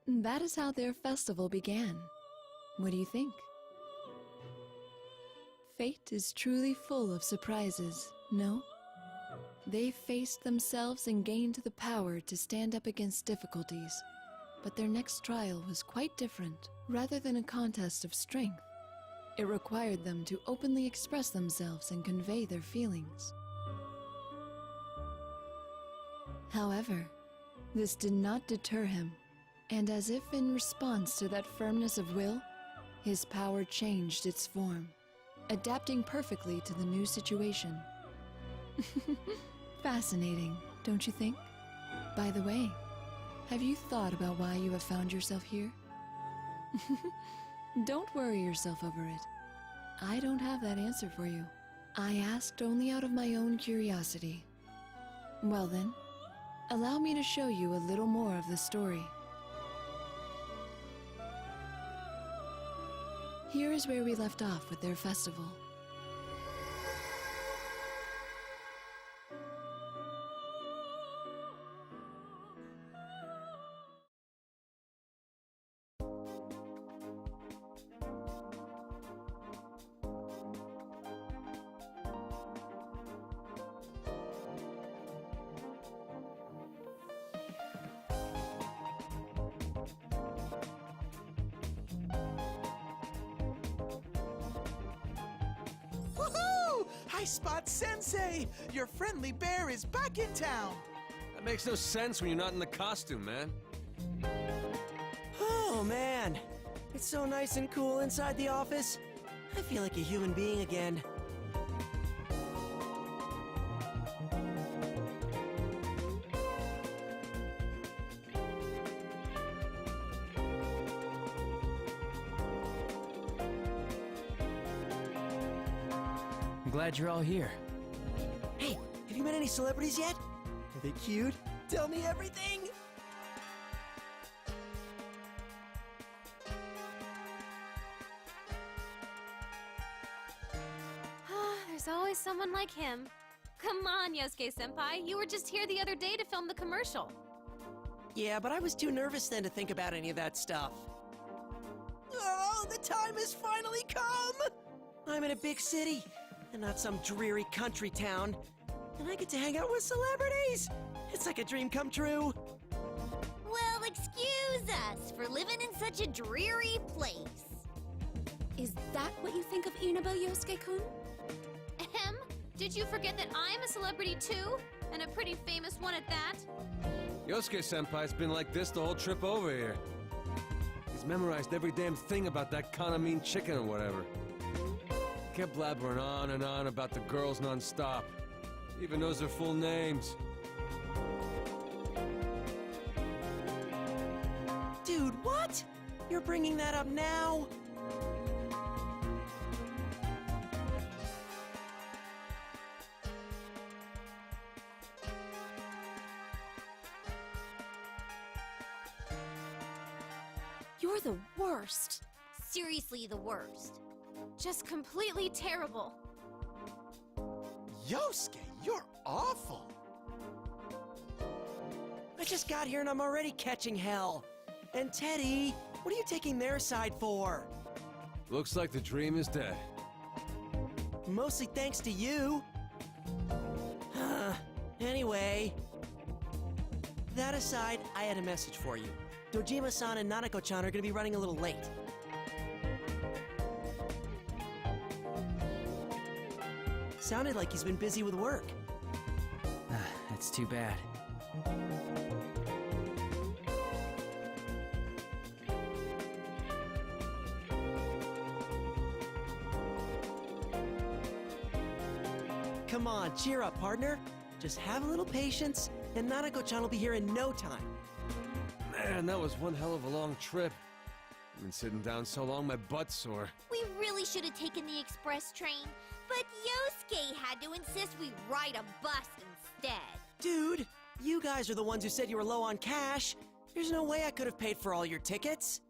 That is how their festival began. What do you think? Fate is truly full of surprises, no? They faced themselves and gained the power to stand up against difficulties. But their next trial was quite different. Rather than a contest of strength, it required them to openly express themselves and convey their feelings. However, this did not deter him, and as if in response to that firmness of will, his power changed its form, adapting perfectly to the new situation. Fascinating, don't you think? By the way, have you thought about why you have found yourself here? Don't worry yourself over it. I don't have that answer for you. I asked only out of my own curiosity. Well then, allow me to show you a little more of the story. Here is where we left off with their festival. Hi, Spot Sensei! Your friendly bear is back in town! That makes no sense when you're not in the costume, man. Oh, man. It's so nice and cool inside the office. I feel like a human being again. I'm glad you're all here. Hey, have you met any celebrities yet? Are they cute? Tell me everything! There's always someone like him. Come on, Yosuke-senpai. You were just here the other day to film the commercial. Yeah, but I was too nervous then to think about any of that stuff. Oh, the time has finally come! I'm in a big city, and not some dreary country town. And I get to hang out with celebrities! It's like a dream come true! Well, excuse us for living in such a dreary place. Is that what you think of Inaba, Yosuke-kun? Ahem, did you forget that I'm a celebrity too? And a pretty famous one at that? Yosuke-senpai's been like this the whole trip over here. He's memorized every damn thing about that Kanamine chicken or whatever. Kept blabbering on and on about the girls non-stop. Even knows their full names. Dude, what? You're bringing that up now? You're the worst. Seriously, the worst. Just completely terrible. Yosuke, you're awful! I just got here and I'm already catching hell. And Teddy, what are you taking their side for? Looks like the dream is dead. Mostly thanks to you. Anyway. That aside, I had a message for you. Dojima-san and Nanako-chan are gonna be running a little late. Sounded like he's been busy with work. That's too bad. Come on, cheer up, partner. Just have a little patience, and Nanako-chan will be here in no time. Man, that was one hell of a long trip. I've been sitting down so long my butt's sore. We really should have taken the express train, but Yosuke had to insist we ride a bus instead. Dude, you guys are the ones who said you were low on cash. There's no way I could have paid for all your tickets.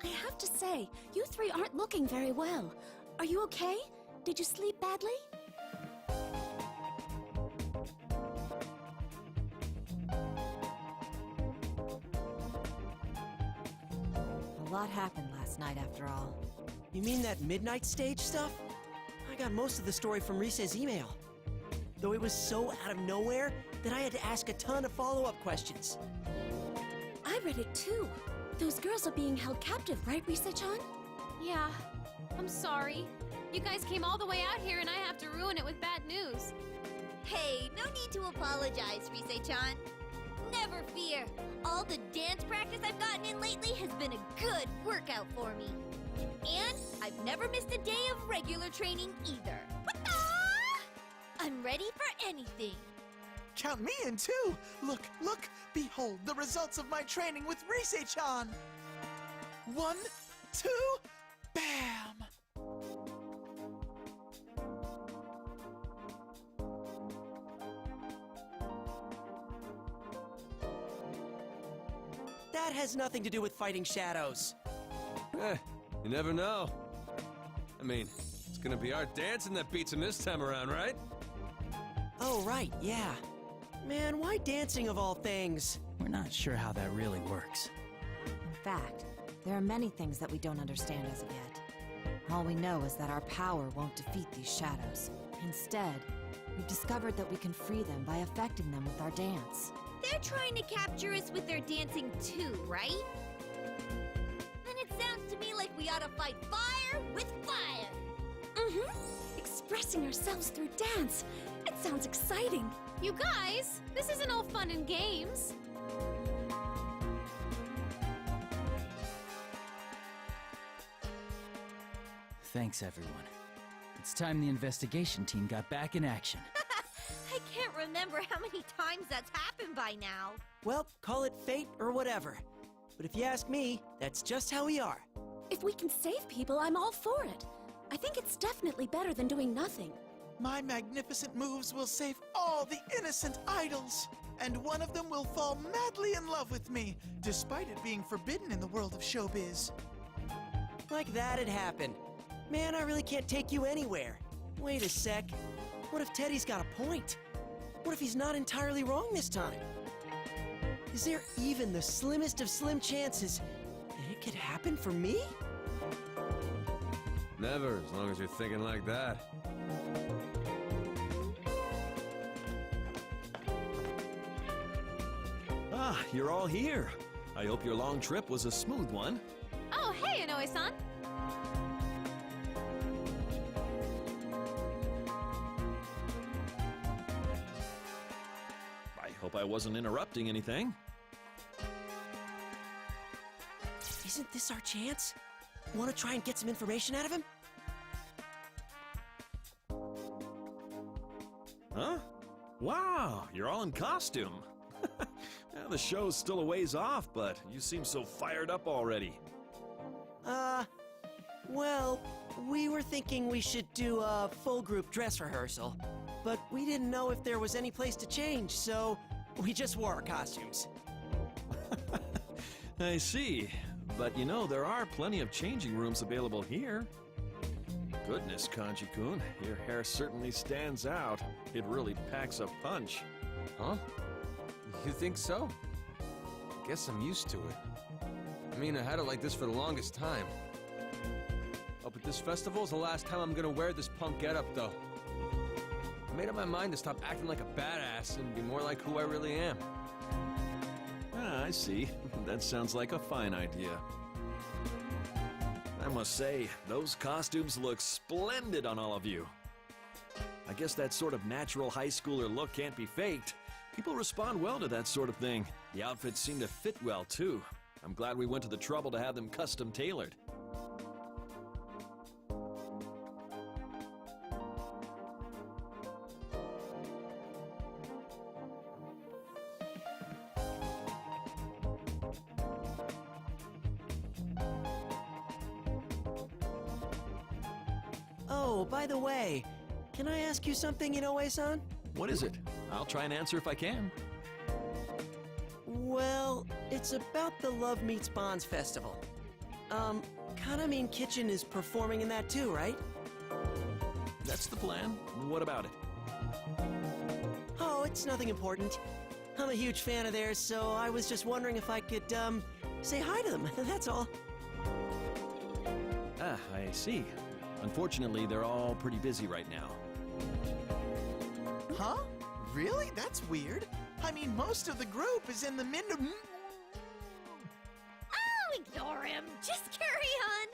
I have to say, you three aren't looking very well. Are you okay? Did you sleep badly? lot happened last night after all. You mean that midnight stage stuff? I got most of the story from Rise's email. Though it was so out of nowhere that I had to ask a ton of follow-up questions. I read it too. Those girls are being held captive, right, Rise-chan? Yeah, I'm sorry. You guys came all the way out here and I have to ruin it with bad news. Hey, no need to apologize, Rise-chan. Never fear. All the dance practice I've gotten in lately has been a good workout for me. And I've never missed a day of regular training either. What-da? I'm ready for anything. Count me in too! Look, look! Behold the results of my training with Rise-chan! 1, 2, bam! That has nothing to do with fighting shadows. You never know. I mean, it's gonna be our dancing that beats him this time around, right? Oh, right, yeah. Man, why dancing of all things? We're not sure how that really works. In fact, there are many things that we don't understand as of yet. All we know is that our power won't defeat these shadows. Instead, we've discovered that we can free them by affecting them with our dance. They're trying to capture us with their dancing too, right? Then it sounds to me like we ought to fight fire with fire. Mm-hmm. Expressing ourselves through dance. It sounds exciting. You guys, this isn't all fun and games. Thanks, everyone. It's time the investigation team got back in action. I can't remember how many times that's happened by now. Well, call it fate or whatever. But if you ask me, that's just how we are. If we can save people, I'm all for it. I think it's definitely better than doing nothing. My magnificent moves will save all the innocent idols, and one of them will fall madly in love with me, despite it being forbidden in the world of showbiz. Like that'd happen. Man, I really can't take you anywhere. Wait a sec. What if Teddy's got a point? What if he's not entirely wrong this time? Is there even the slimmest of slim chances that it could happen for me? Never, as long as you're thinking like that. Ah, you're all here. I hope your long trip was a smooth one. Oh, hey, Inoue-san. I hope I wasn't interrupting anything. Isn't this our chance? Want to try and get some information out of him? Huh? Wow, you're all in costume. Well, the show's still a ways off, but you seem so fired up already. Well, we were thinking we should do a full group dress rehearsal, but we didn't know if there was any place to change, so we just wore our costumes. I see. But you know, there are plenty of changing rooms available here. Goodness, Kanji-kun, your hair certainly stands out. It really packs a punch. Huh? You think so? Guess I'm used to it. I mean, I had it like this for the longest time. Oh, but this festival's the last time I'm gonna wear this punk getup, though. I made up my mind to stop acting like a badass and be more like who I really am. Ah, I see. That sounds like a fine idea. I must say, those costumes look splendid on all of you. I guess that sort of natural high schooler look can't be faked. People respond well to that sort of thing. The outfits seem to fit well, too. I'm glad we went to the trouble to have them custom tailored. Oh, by the way, can I ask you something, Inoue-san? What is it? I'll try and answer if I can. Well, it's about the Love Meets Bonds festival. Kanamine Kitchen is performing in that too, right? That's the plan. What about it? Oh, it's nothing important. I'm a huge fan of theirs, so I was just wondering if I could, say hi to them, that's all. I see. Unfortunately, they're all pretty busy right now. Huh? Really? That's weird. I mean, most of the group is in the Oh, ignore him. Just carry on.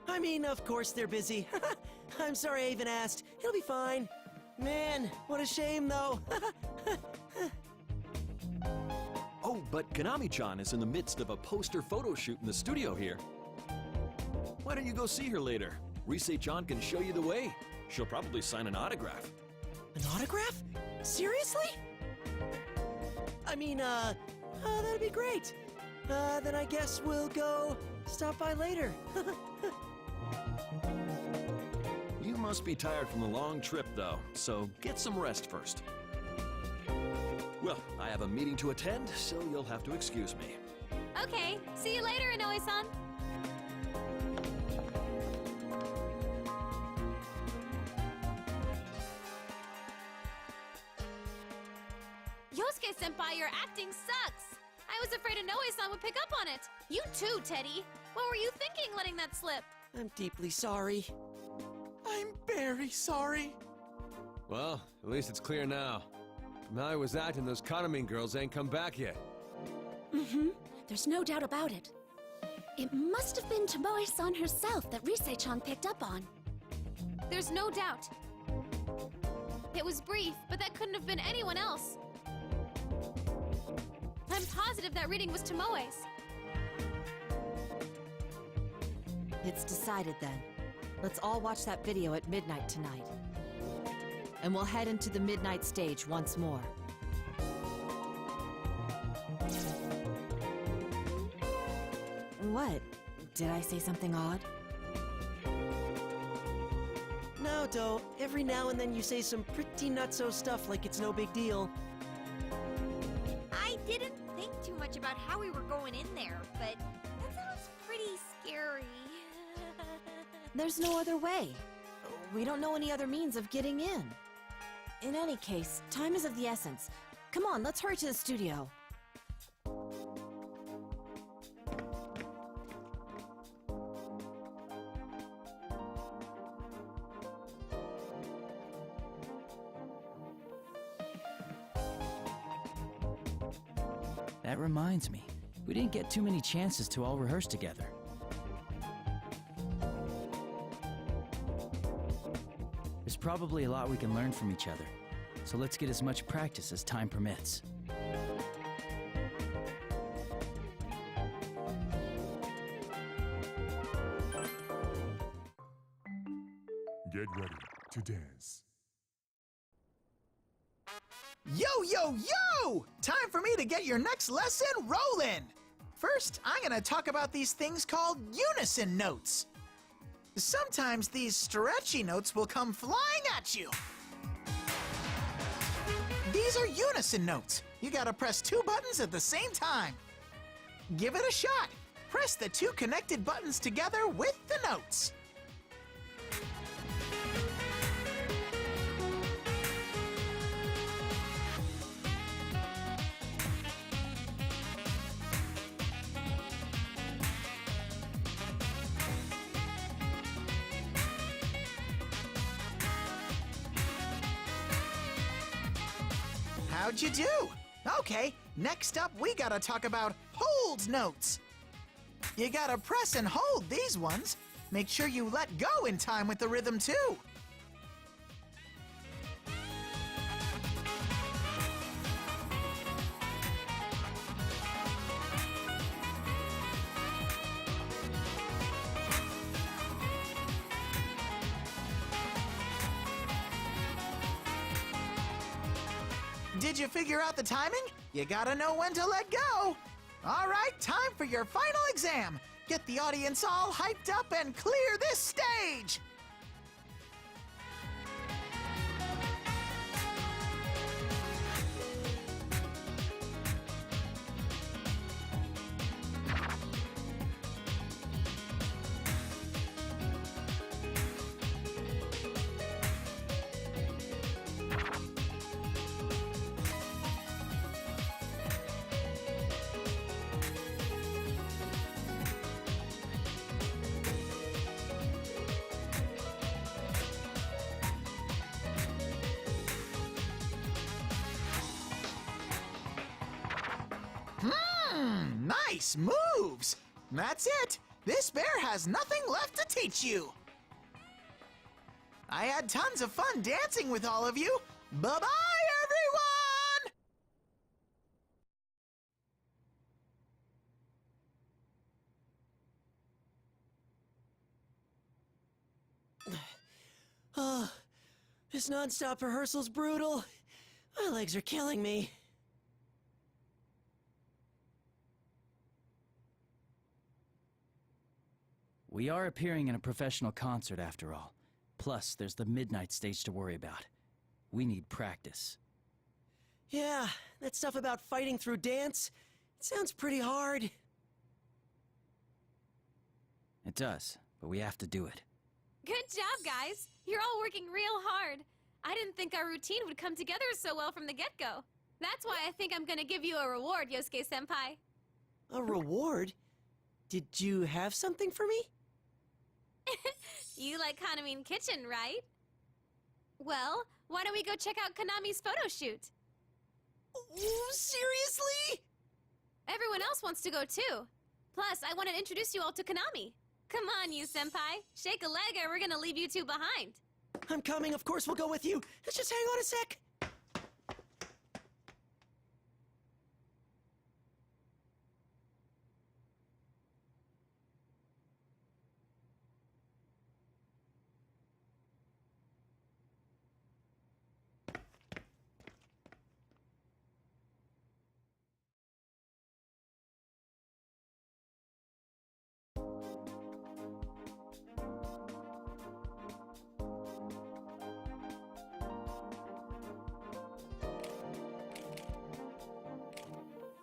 I mean, of course they're busy. I'm sorry I even asked. It'll be fine. Man, what a shame, though. Oh, but Konami-chan is in the midst of a poster photo shoot in the studio here. Why don't you go see her later? Rise-chan can show you the way. She'll probably sign an autograph. An autograph? Seriously? I mean, that'd be great. Then I guess we'll go stop by later. You must be tired from the long trip, though, so get some rest first. Well, I have a meeting to attend, so you'll have to excuse me. Okay, see you later, Inoue-san. Yosuke-senpai, your acting sucks! I was afraid Inoue-san would pick up on it. You too, Teddy. What were you thinking letting that slip? I'm deeply sorry. I'm very sorry. Well, at least it's clear now. From how he was acting, those Konami girls ain't come back yet. Mm-hmm. There's no doubt about it. It must have been Tomoe-san herself that Rise-chan picked up on. There's no doubt. It was brief, but that couldn't have been anyone else. I'm positive that reading was Tomoe's. It's decided then. Let's all watch that video at midnight tonight. And we'll head into the midnight stage once more. What? Did I say something odd? No, Do. Every now and then you say some pretty nutso stuff like it's no big deal. I didn't think too much about how we were going in there, but that sounds pretty scary. There's no other way. We don't know any other means of getting in. In any case, time is of the essence. Come on, let's hurry to the studio. That reminds me, we didn't get too many chances to all rehearse together. There's probably a lot we can learn from each other, so let's get as much practice as time permits. Get ready to dance. Yo, yo, yo! Time for me to get your next lesson rolling! First, I'm gonna talk about these things called unison notes. Sometimes these stretchy notes will come flying at you. These are unison notes. You gotta press 2 buttons at the same time. Give it a shot. Press the 2 connected buttons together with the notes. How'd you do? Okay, next up we gotta talk about hold notes. You gotta press and hold these ones. Make sure you let go in time with the rhythm too. Did you figure out the timing? You gotta know when to let go. All right, time for your final exam. Get the audience all hyped up and clear this stage. Nice moves! That's it! This bear has nothing left to teach you! I had tons of fun dancing with all of you! Bye-bye, everyone! Oh, this non-stop rehearsal's brutal. My legs are killing me. We are appearing in a professional concert after all. Plus, there's the midnight stage to worry about. We need practice. Yeah, that stuff about fighting through dance, it sounds pretty hard. It does, but we have to do it. Good job, guys. You're all working real hard. I didn't think our routine would come together so well from the get-go. That's why I think I'm gonna give you a reward, Yosuke-senpai. A reward? Did you have something for me? You like Kaname Kitchen, right? Well, why don't we go check out Kanami's photo shoot? Ooh, seriously? Everyone else wants to go too. Plus, I want to introduce you all to Kanami. Come on, you senpai. Shake a leg or we're gonna leave you two behind. I'm coming, of course we'll go with you. Let's just hang on a sec.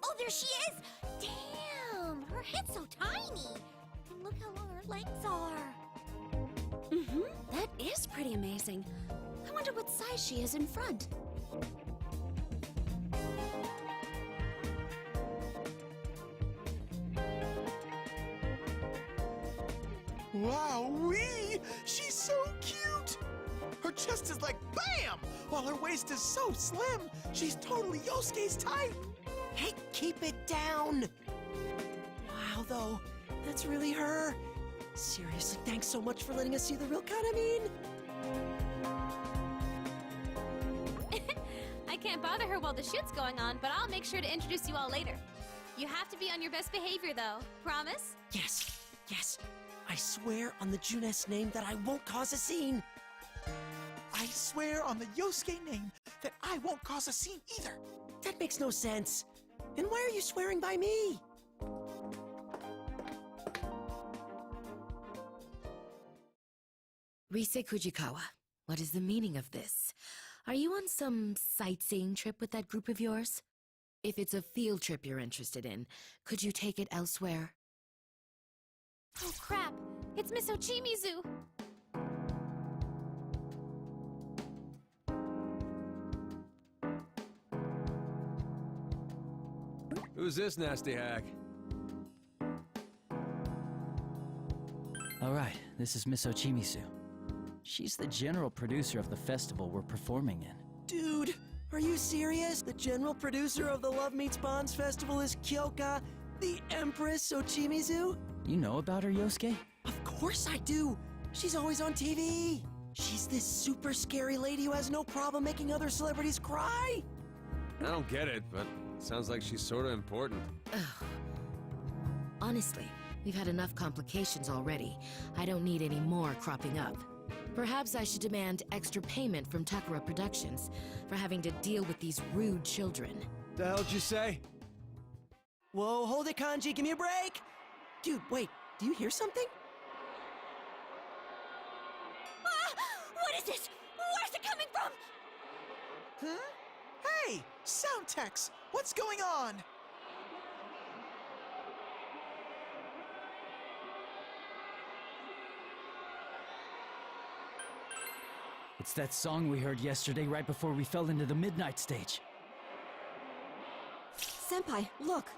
Oh, there she is! Damn, her head's so tiny. And look how long her legs are. That is pretty amazing. I wonder what size she is in front. Wowee! She's so cute! Her chest is like BAM! While her waist is so slim, she's totally Yosuke's type! Hey, keep it down! Wow, though, that's really her. Seriously, thanks so much for letting us see the real Kaname. I can't bother her while the shoot's going on, but I'll make sure to introduce you all later. You have to be on your best behavior, though. Promise? Yes, yes. I swear on the Junes name that I won't cause a scene. I swear on the Yosuke name that I won't cause a scene either. That makes no sense. And why are you swearing by me? Rise Kujikawa, what is the meaning of this? Are you on some sightseeing trip with that group of yours? If it's a field trip you're interested in, could you take it elsewhere? Oh crap! It's Miss Ochimizu! Who's this nasty hack? All right, this is Miss Ochimizu. She's the general producer of the festival we're performing in. Dude, are you serious? The general producer of the Love Meets Bonds Festival is Kyoka, the Empress Ochimizu? You know about her, Yosuke? Of course I do! She's always on TV! She's this super scary lady who has no problem making other celebrities cry! I don't get it, but sounds like she's sort of important. Ugh. Honestly, we've had enough complications already. I don't need any more cropping up. Perhaps I should demand extra payment from Takara Productions for having to deal with these rude children. The hell'd you say? Whoa, hold it, Kanji, give me a break! Dude, wait, do you hear something? Ah! What is this? Where's it coming from? Huh? Hey, sound techs, what's going on? It's that song we heard yesterday right before we fell into the midnight stage. Senpai, look.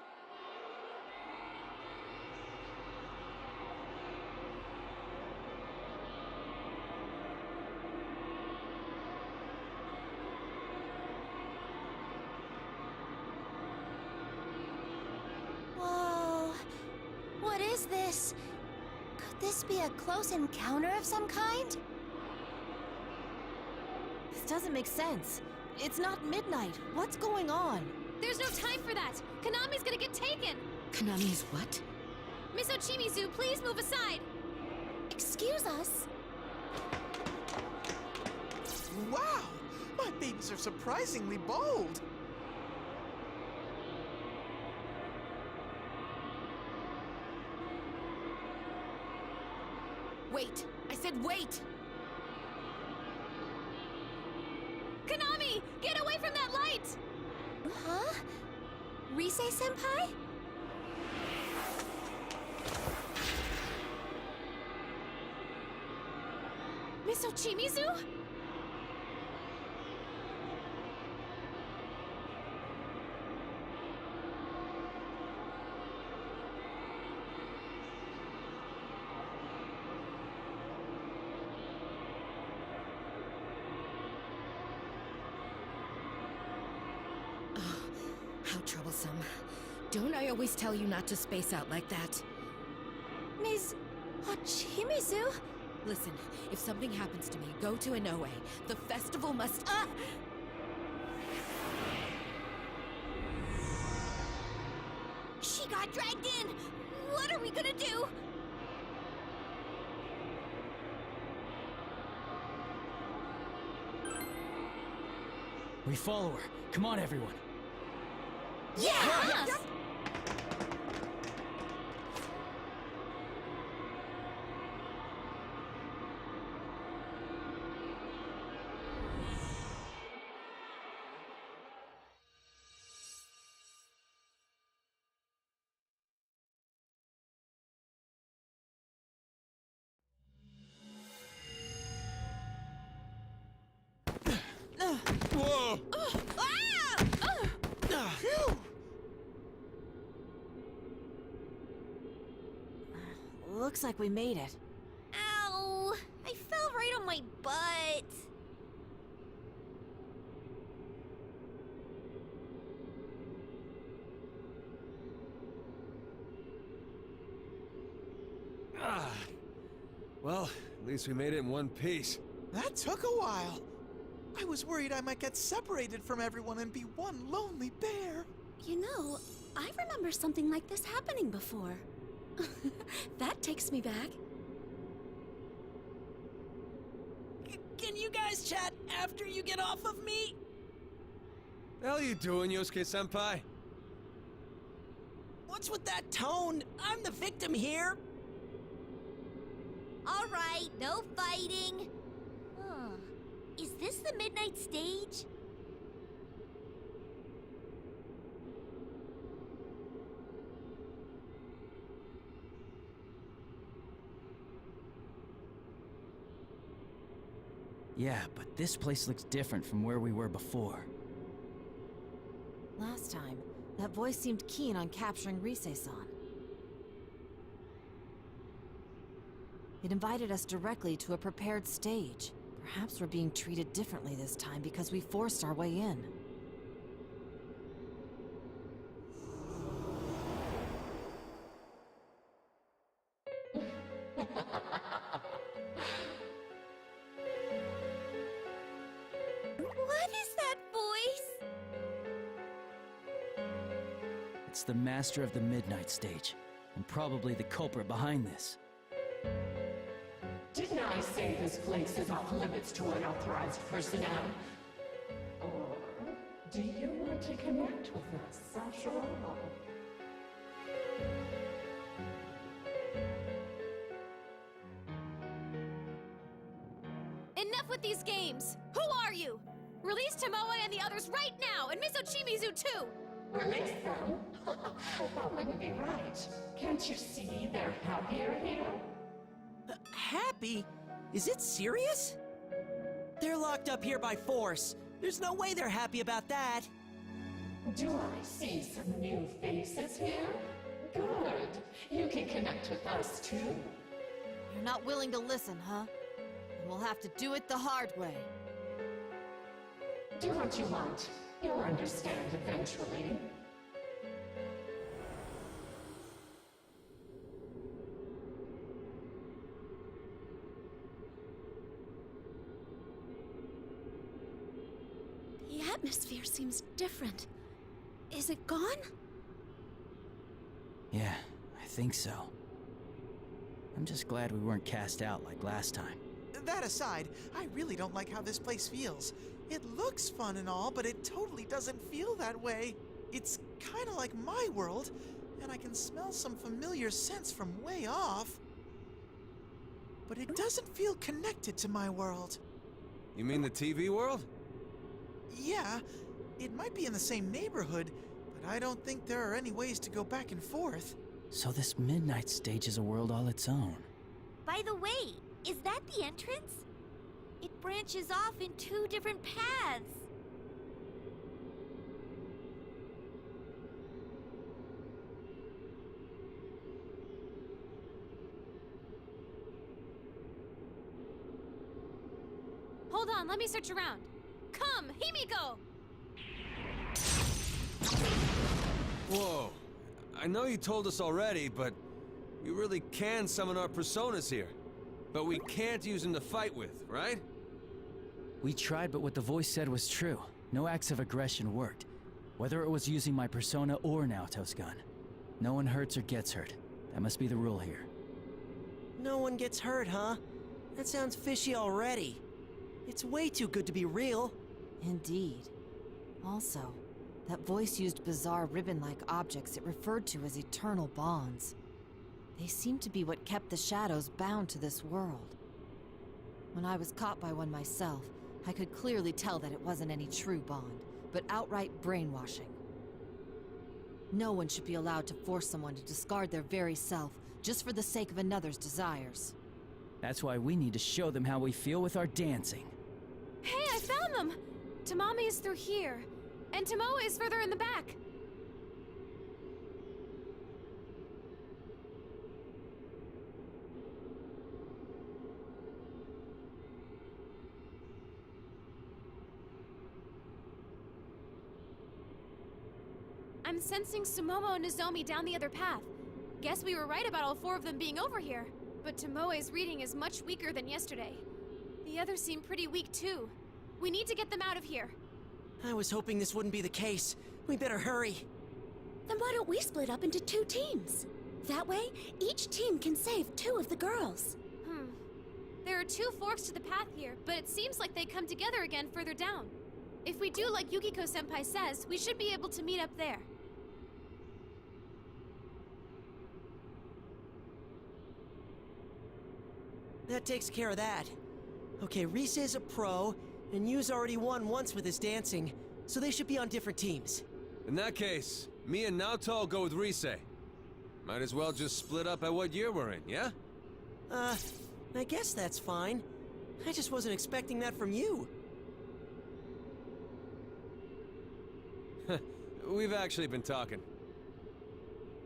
Whoa. Could this be a close encounter of some kind? This doesn't make sense. It's not midnight. What's going on? There's no time for that. Konami's gonna get taken. Konami is what? Miss Ochimizu, please move aside. Excuse us. Wow! My babies are surprisingly bold. Wait! I said wait! Konami, get away from that light! Huh? Rise-senpai? Miss Ochimizu? How troublesome. Don't I always tell you not to space out like that? Ms. Ochimizu? Listen, if something happens to me, go to Inoue. The festival must— She got dragged in! What are we gonna do? We follow her. Come on, everyone. Yeah! Whoa! Phew! Looks like we made it. Ow! I fell right on my butt. Well, at least we made it in one piece. That took a while. I was worried I might get separated from everyone and be one lonely bear. You know, I remember something like this happening before. That takes me back. Can you guys chat after you get off of me? The hell you doing, Yosuke-senpai? What's with that tone? I'm the victim here. All right, no fighting. Huh. Is this the midnight stage? Yeah, but this place looks different from where we were before. Last time, that voice seemed keen on capturing Rise-san. It invited us directly to a prepared stage. Perhaps we're being treated differently this time because we forced our way in. What is that voice? It's the master of the Midnight Stage, and probably the culprit behind this. Didn't I say this place is off limits to unauthorized personnel? Or do you want to connect with us after all? Enough with these games! Who are you? Release Tomoe and the others right now, and Miss Ochimizu too! Release them? That wouldn't be right. Can't you see they're happier here? Happy? Is it serious? They're locked up here by force. There's no way they're happy about that. Do I see some new faces here? Good. You can connect with us too. You're not willing to listen, huh? Then we'll have to do it the hard way. Do what you want. You'll understand eventually. atmosphere seems different. Is it gone? Yeah, I think so. I'm just glad we weren't cast out like last time. That aside, I really don't like how this place feels. It looks fun and all, but it totally doesn't feel that way. It's kind of like my world, and I can smell some familiar scents from way off. But it doesn't feel connected to my world. You mean the TV world? Yeah, it might be in the same neighborhood, but I don't think there are any ways to go back and forth. So this midnight stage is a world all its own. By the way, is that the entrance? It branches off in 2 different paths. Hold on, let me search around. Come, Himiko! Whoa. I know you told us already, but we really can summon our personas here. But we can't use them to fight with, right? We tried, but what the voice said was true. No acts of aggression worked. Whether it was using my persona or Naoto's gun. No one hurts or gets hurt. That must be the rule here. No one gets hurt, huh? That sounds fishy already. It's way too good to be real. Indeed. Also, that voice used bizarre ribbon-like objects it referred to as eternal bonds. They seemed to be what kept the shadows bound to this world. When I was caught by one myself, I could clearly tell that it wasn't any true bond, but outright brainwashing. No one should be allowed to force someone to discard their very self just for the sake of another's desires. That's why we need to show them how we feel with our dancing. Hey, I found them! Tamami is through here, and Tomoe is further in the back. I'm sensing Sumomo and Nozomi down the other path. Guess we were right about all 4 of them being over here. But Tomoe's reading is much weaker than yesterday. The others seem pretty weak too. We need to get them out of here. I was hoping this wouldn't be the case. We better hurry. Then why don't we split up into 2 teams? That way, each team can save 2 of the girls. There are 2 forks to the path here, but it seems like they come together again further down. If we do like Yukiko-senpai says, we should be able to meet up there. That takes care of that. Okay, Rise is a pro, and Yu's already won once with his dancing, so they should be on different teams. In that case, me and Naoto will go with Rise. Might as well just split up at what year we're in, yeah? I guess that's fine. I just wasn't expecting that from you. We've actually been talking.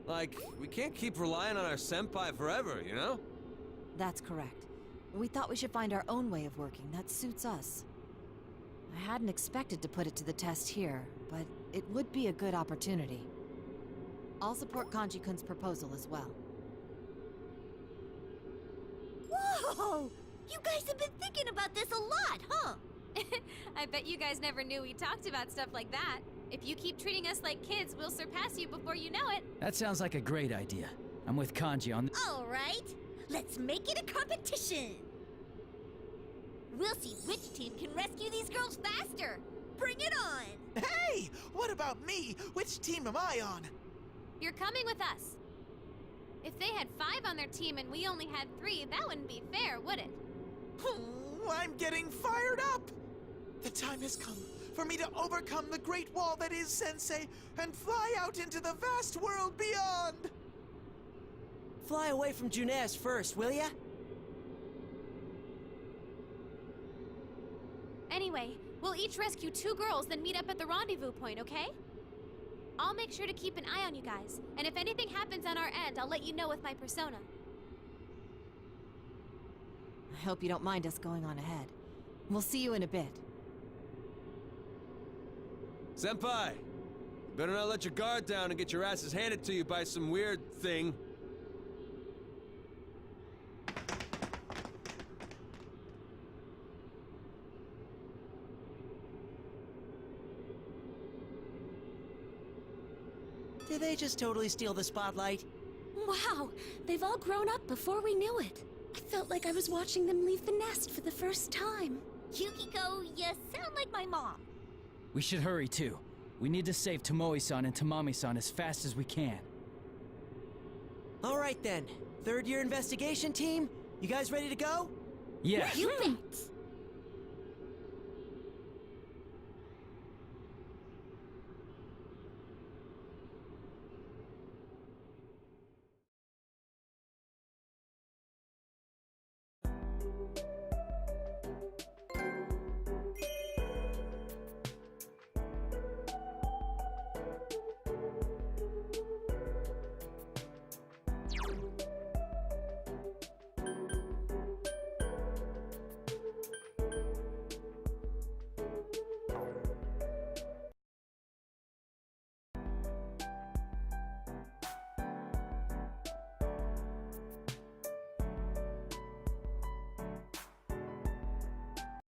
Like, we can't keep relying on our senpai forever, you know? That's correct. We thought we should find our own way of working that suits us. I hadn't expected to put it to the test here, but it would be a good opportunity. I'll support Kanji-kun's proposal as well. Whoa! You guys have been thinking about this a lot, huh? I bet you guys never knew we talked about stuff like that. If you keep treating us like kids, we'll surpass you before you know it. That sounds like a great idea. I'm with Kanji on All right, let's make it a competition. We'll see which team can rescue these girls faster. Bring it on! Hey! What about me? Which team am I on? You're coming with us. If they had 5 on their team and we only had 3, that wouldn't be fair, would it? I'm getting fired up! The time has come for me to overcome the great wall that is Sensei and fly out into the vast world beyond! Fly away from Junes first, will ya? Anyway, we'll each rescue 2 girls, then meet up at the rendezvous point, okay? I'll make sure to keep an eye on you guys, and if anything happens on our end, I'll let you know with my persona. I hope you don't mind us going on ahead. We'll see you in a bit. Senpai! Better not let your guard down and get your asses handed to you by some weird thing. Did they just totally steal the spotlight? Wow, they've all grown up before we knew it. I felt like I was watching them leave the nest for the first time. Yukiko, you sound like my mom. We should hurry too. We need to save Tomoe-san and Tamami-san as fast as we can. All right then. Third year investigation team, you guys ready to go? Yeah. You bet.